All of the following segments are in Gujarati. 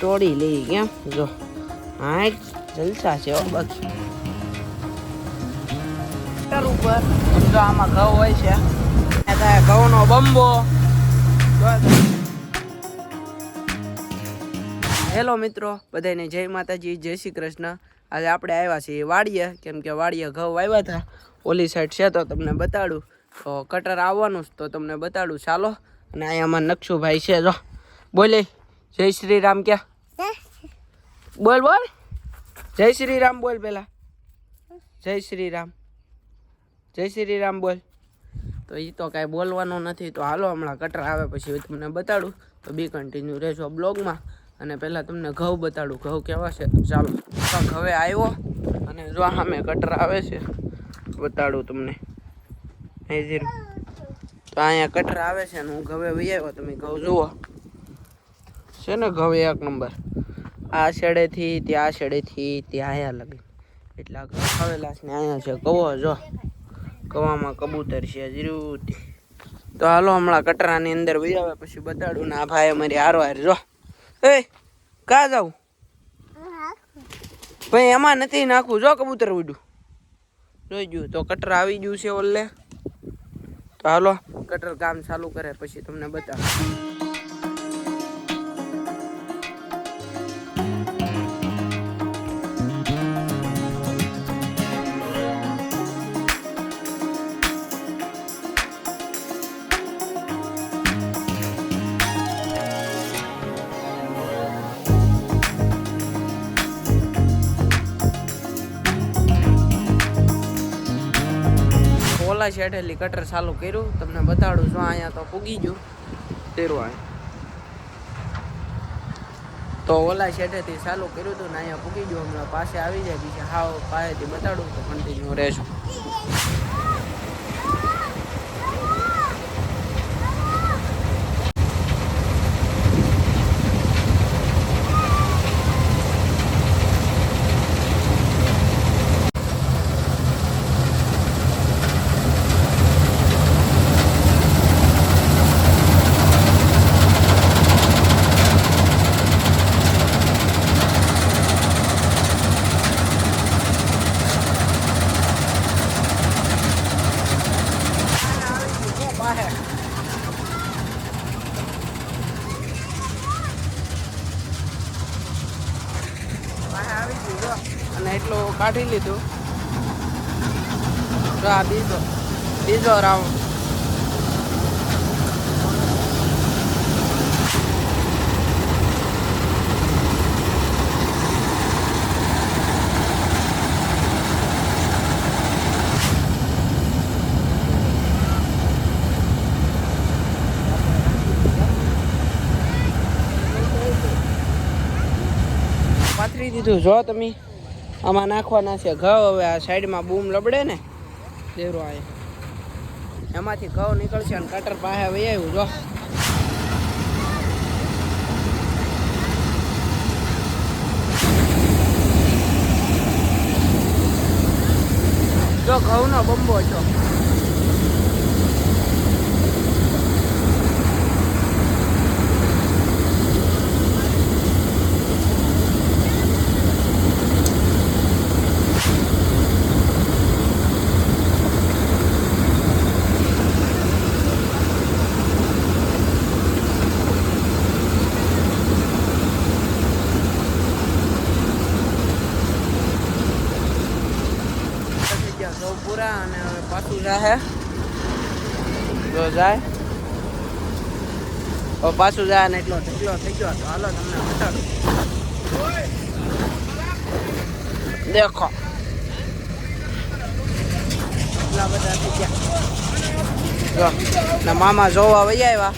તોડી લઈ કેમ જો હા જલસા છે બાકી ઉપર જો આમાં ઘઉં હોય છે ઘઉંનો બંબો. હેલો મિત્રો, બધાને જય માતાજી, જય શ્રી કૃષ્ણ. આજે આપણે આવ્યા છીએ વાડીએ, કેમ કે વાડીએ ઘઉં આવ્યા હતા. ઓલી સાઈડ છે તો તમને બતાડું. તો કટર આવવાનું તો તમને બતાડું ચાલો. અને અહીંયા નકશુભાઈ છે જો બોલે જય શ્રી રામ ક્યાં બોલ બોલ જય શ્રી રામ બોલ પેલા જય શ્રી રામ જય શ્રી રામ બોલ. તો એ તો કાંઈ બોલવાનું નથી. તો હાલો હમણાં કટર આવે પછી તમને બતાડું. તો બી કન્ટિન્યુ રહેજો બ્લોગમાં. અને પહેલાં તમને ઘઉં બતાડું ઘઉં કેવા છે. ચાલો હવે આવ્યો અને જો સામે કટર આવે છે બતાડું તમને. તો અહીંયા કટર આવે છે ને હું ઘઉં વહી આવ્યો. તમે ઘઉં જુઓ છે ને ઘઉં એક નંબર. આ છેડેથી ત્યાં છેડેથી ત્યાં અહીંયા લગે એટલા ઘઉં આવેલા છે ને અહીંયા છે કવો જો કવામાં કબૂતર છે જરૂરથી. તો હાલો હમણાં કટરાની અંદર વહી આવે પછી બતાડું ને આ ભાઈ અમારી હારો હાર જો એ કા જાઉં ભાઈ એમાં નથી નાખવું જો કબૂતર ઉડ્યું જોઈ ગયું. તો કટર આવી ગયું છે ઓલે. તો હાલો કટર કામ ચાલુ કરે પછી તમને બતાવું. ઓલા શેઠેલી કટર ચાલુ કર્યું તમને બતાડું છું. અહીંયા તો પૂગી ગયું તેરું તો ઓલા શેઠેથી ચાલુ કર્યું હતું ને અહીંયા પૂગી ગયું. હમણાં પાસે આવી જાય બીજા હાવ પાસેથી બતાડું તો કન્ટિન્યુ રહેશું. અને એટલું કાઢી લીધું. તો આ બીજો રાઉન્ડ. પાથરી દીધું જો તમે. આમાં નાખવાના છે ઘઉં. હવે આ સાઈડમાં બૂમ લબડે ને દેરો આ એમાંથી ઘઉં નીકળશે અને કટર પાસે વહી આવ્યું જો ઘઉંનો બંબો છો. પૂરા અને હવે પાછું જાય જો જાય પાછું જાય ને એટલો ઢગલો થઈ ગયો. તો હાલો તમને બતાડું. દેખો એટલા બધા થઈ ગયા જો મામા જોવા વહી આવ્યા.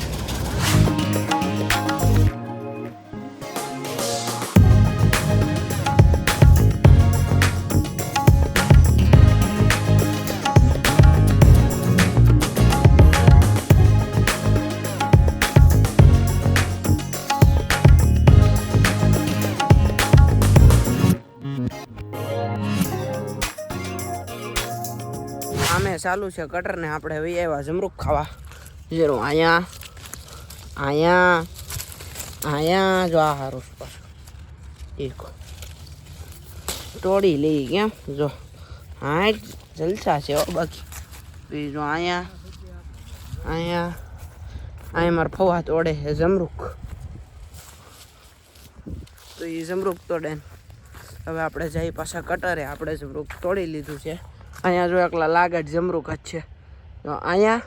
આમે ચાલુ છે કટર ને આપણે વહી આવ્યા જમરૂખ ખાવા. જરૂર અહીંયા અહીંયા અહીંયા જો આ હારું એક તોડી લઈ કેમ જો હા જલસા છે બાકી બીજો અહીંયા મારા ફવા તોડે છે જમરૂક તો એ જમરૂક તોડે હવે આપણે જઈ પાછા કટરે આપણે જમરૂક તોડી લીધું છે અહીંયા જો એકલા લાગે જ જમરૂક જ છે જો અહીંયા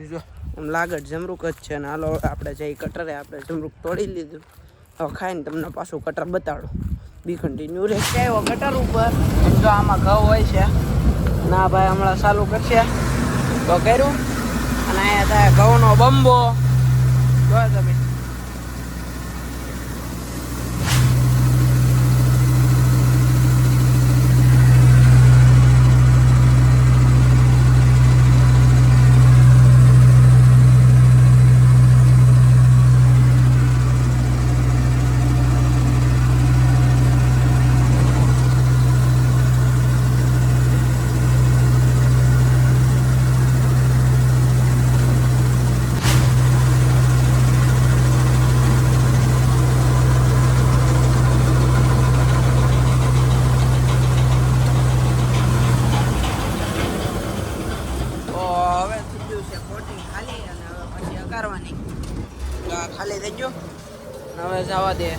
જો આમ લાગે જ જમરૂક જ છે ને હાલો આપણે જઈ કટરે આપણે જમરૂક તોડી લીધું હવે ખાઈને તમને પાછું કટર બતાડું બી કન્ટિન્યુ રહેશે આવ્યો કટર ઉપર જો આમાં ઘઉં હોય છે ના ભાઈ હમણાં ચાલુ કરશે તો કર્યું અને અહીંયા થાય ઘઉંનો બંબો જો તમે ખાલી થઈ ગયો હવે જવા દે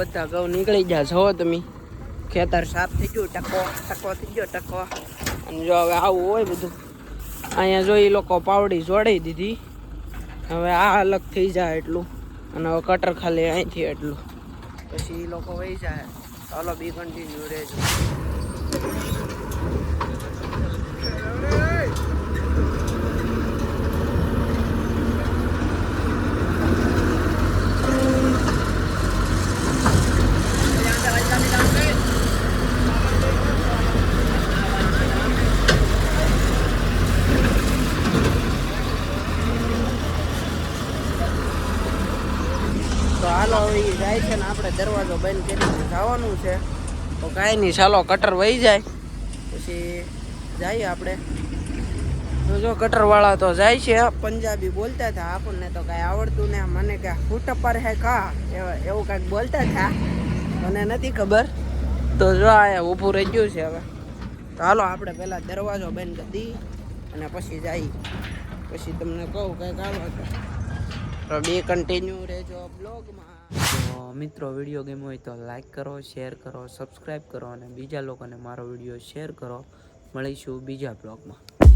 બધા ઘઉં નીકળી ગયા છો તમે ખેતર સાફ થઈ ગયું ટકો થઈ ગયો ટકો અને જો હવે આવું હોય બધું અહીંયા જો એ લોકો પાવડી જોડી દીધી હવે આ અલગ થઈ જાય એટલું અને હવે કટર ખાલી અહીંથી એટલું પછી એ લોકો વહી જાય ચાલો બી કન્ટિન્યુ રહેજો હાલો હવે જાય છે ને આપણે દરવાજો બંધ કરીને જવાનું છે તો કાંઈ નહીં ચાલો કટર વહી જાય પછી જઈએ આપણે તો જો કટરવાળા તો જાય છે પંજાબી બોલતા હતા આપણને તો કાંઈ આવડતું ને મને કે ફૂટ પર હે કા એવું કાંઈક બોલતા હતા મને નથી ખબર તો જો આ ઊભું રહી ગયું છે હવે તો હાલો આપણે પહેલાં દરવાજો બંધ કરી દઈએ અને પછી જઈએ પછી તમને કહું કંઈક હાલો તો બી કન્ટિન્યુ રહેજો બ્લોગમાં તો મિત્રો વિડીયો ગમ્યો હોય તો લાઈક કરો, શેર કરો, સબસ્ક્રાઈબ કરો અને બીજા લોકોને મારો વિડીયો શેર કરો. મળીશું બીજા બ્લોગમાં.